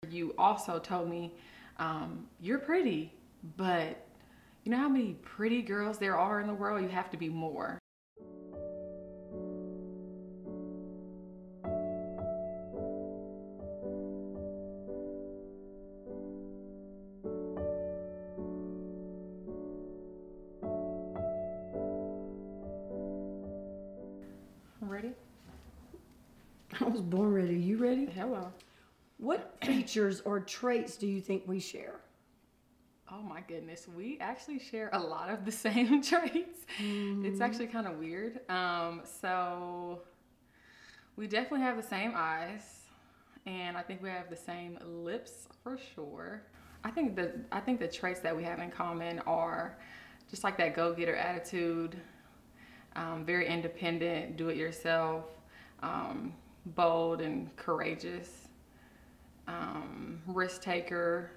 You also told me, you're pretty, but you know how many pretty girls there are in the world? You have to be more. Ready? I was born ready. You ready? Hello. What features or traits do you think we share? Oh my goodness, we actually share a lot of the same traits. It's actually kind of weird. So we definitely have the same eyes, and I think we have the same lips for sure. I think the traits that we have in common are just like that go-getter attitude, very independent, do-it-yourself, bold and courageous, risk taker.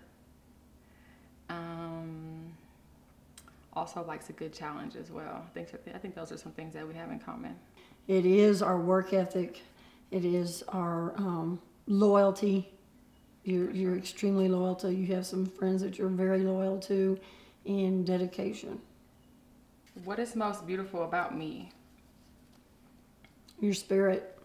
Also likes a good challenge as well. I think those are some things that we have in common. It is our work ethic. It is our loyalty. You're extremely loyal to. You have some friends that you're very loyal to, and dedication. What is most beautiful about me? Your spirit.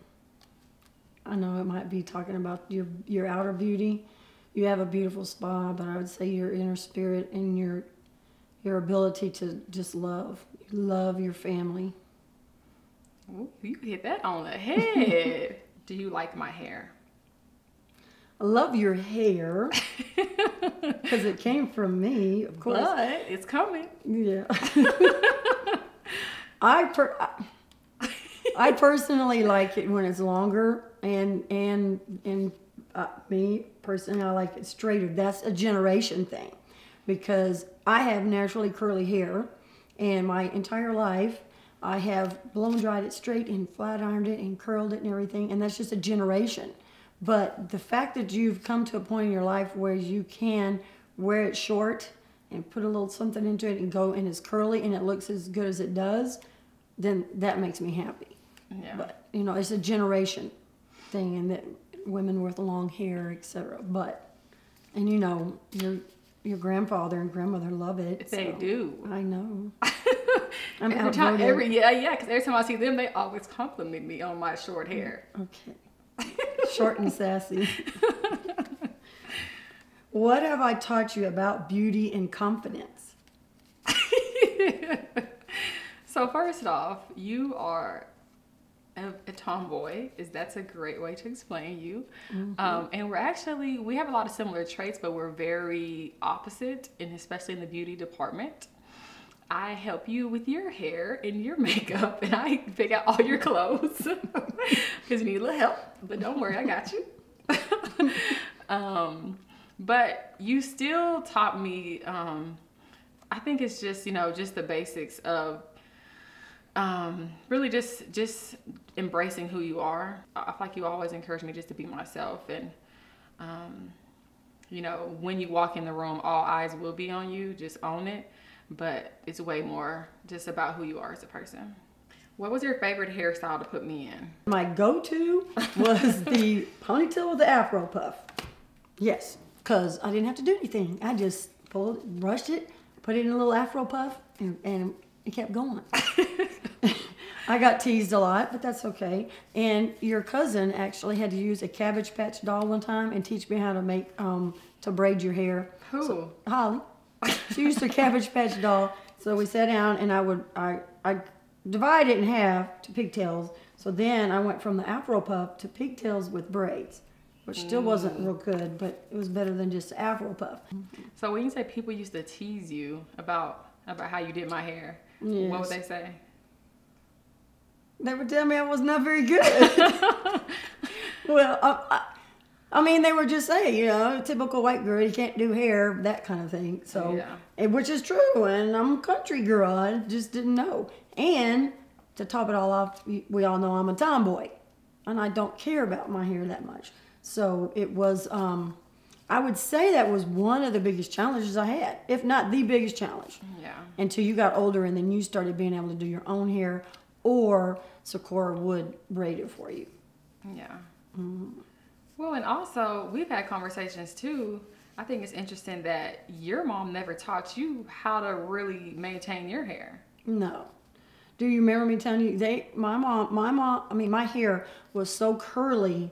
I know it might be talking about your outer beauty. You have a beautiful spa, but I would say your inner spirit and your ability to just love your family. Ooh, you hit that on the head. Do you like my hair? I love your hair because it came from me, of course. But it's coming. Yeah. I personally like it when it's longer, and me personally, I like it straighter. That's a generation thing, because I have naturally curly hair, and my entire life I have blown dried it straight and flat ironed it and curled it and everything, and that's just a generation. But the fact that you've come to a point in your life where you can wear it short and put a little something into it and go, and it's curly and it looks as good as it does, then that makes me happy. Yeah. But you know, it's a generation thing, and that women with long hair, etc. And you know, your grandfather and grandmother love it. They do. I know. Because every time I see them, they always compliment me on my short hair. Okay. Short and sassy. What have I taught you about beauty and confidence? So first off, you are a tomboy. That's a great way to explain you. And we have a lot of similar traits, but we're very opposite, and especially in the beauty department. I help you with your hair and your makeup, and I pick out all your clothes because you need a little help, but don't worry, I got you. But you still taught me, I think it's just, just the basics of really just embracing who you are. I feel like you always encourage me just to be myself, and when you walk in the room, all eyes will be on you. Just own it. But it's way more just about who you are as a person. What was your favorite hairstyle to put me in? My go-to was the ponytail with the afro puff. Yes, because I didn't have to do anything. I just pulled it, brushed it, put it in a little afro puff, and it kept going. I got teased a lot, but that's okay. And your cousin actually had to use a Cabbage Patch doll one time and teach me how to make to braid your hair. Who? So, Holly. She used a Cabbage Patch doll. So we sat down, and I divide it in half to pigtails. So then I went from the afro puff to pigtails with braids, which still wasn't real good, but it was better than just afro puff. So when you say people used to tease you about how you did my hair, Yes. What would they say? They would tell me I was not very good. Well, I mean, they would just say, typical white girl, you can't do hair, that kind of thing. So, yeah. Which is true, and I'm a country girl. I just didn't know. And to top it all off, we all know I'm a tomboy, and I don't care about my hair that much. So it was, I would say that was one of the biggest challenges I had, if not the biggest challenge. Yeah. Until you got older, and then you started being able to do your own hair, or Sakura would braid it for you. Yeah. Well, and also we've had conversations too. I think it's interesting that your mom never taught you how to really maintain your hair. No. Do you remember me telling you my hair was so curly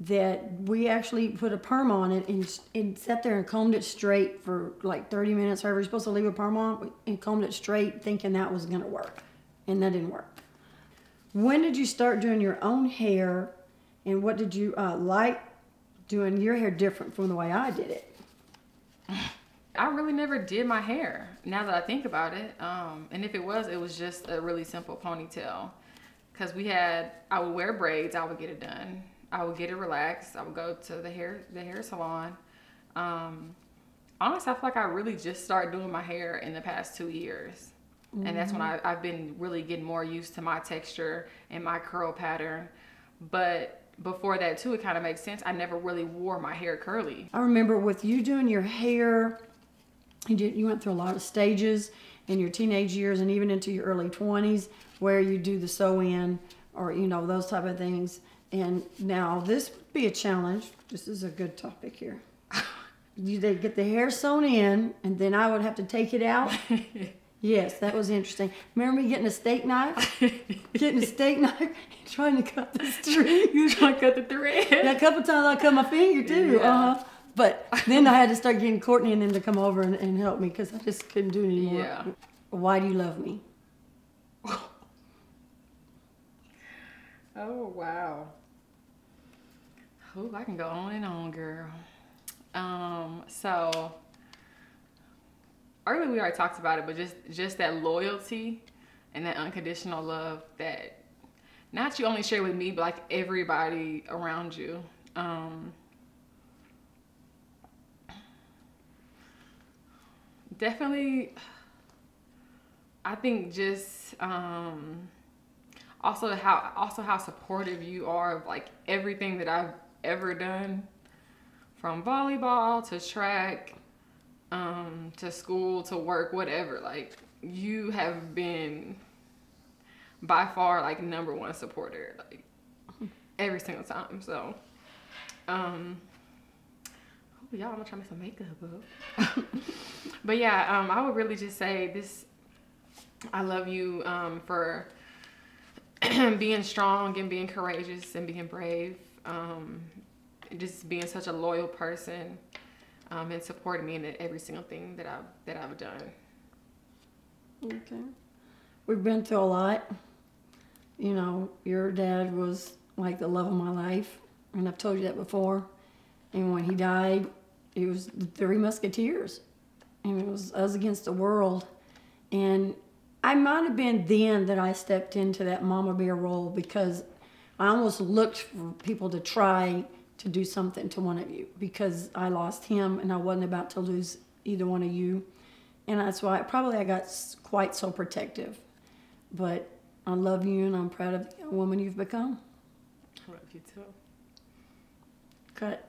that we actually put a perm on it and sat there and combed it straight for like 30 minutes. However, you're supposed to leave a perm on and combed it straight thinking that was going to work. And that didn't work. When did you start doing your own hair, and what did you like doing your hair different from the way I did it? I really never did my hair, now that I think about it. And if it was just a really simple ponytail. Because I would wear braids, I would get it done. I would get it relaxed. I would go to the hair salon. Honestly, I feel like I really just started doing my hair in the past 2 years. And that's when I've been really getting more used to my texture and my curl pattern. But before that too, it kind of makes sense. I never really wore my hair curly. I remember with you doing your hair, you went through a lot of stages in your teenage years and even into your early 20s where you do the sew-in or, those type of things. And now this would be a challenge. This is a good topic here. They get the hair sewn in, and then I would have to take it out. Yes, that was interesting. Remember me getting a steak knife? And trying to cut the thread. You were trying to cut the thread? Yeah, a couple times I cut my finger too. Yeah. But then I had to start getting Courtney and them to come over and help me because I just couldn't do it anymore. Yeah. Why do you love me? Oh, wow. Oh, I can go on and on, girl. So earlier we already talked about it, but just that loyalty and that unconditional love that not you only share with me, but like everybody around you. Definitely, I think just also how supportive you are of like everything that I've ever done, from volleyball to track, to school to work, whatever. Like you have been by far like #1 supporter, like every single time. So, y'all, I'm gonna try to make some makeup up. But yeah, I would really just say this. I love you for being strong and being courageous and being brave. Just being such a loyal person, and supporting me in every single thing that I've done. Okay. We've been through a lot. Your dad was like the love of my life, and I've told you that before. And when he died, it was the Three Musketeers, and it was us against the world. And I might have been then that I stepped into that mama bear role because I almost looked for people to try to do something to one of you because I lost him and I wasn't about to lose either one of you. And that's why I got quite so protective. But I love you and I'm proud of the young woman you've become. I love you too. Cut.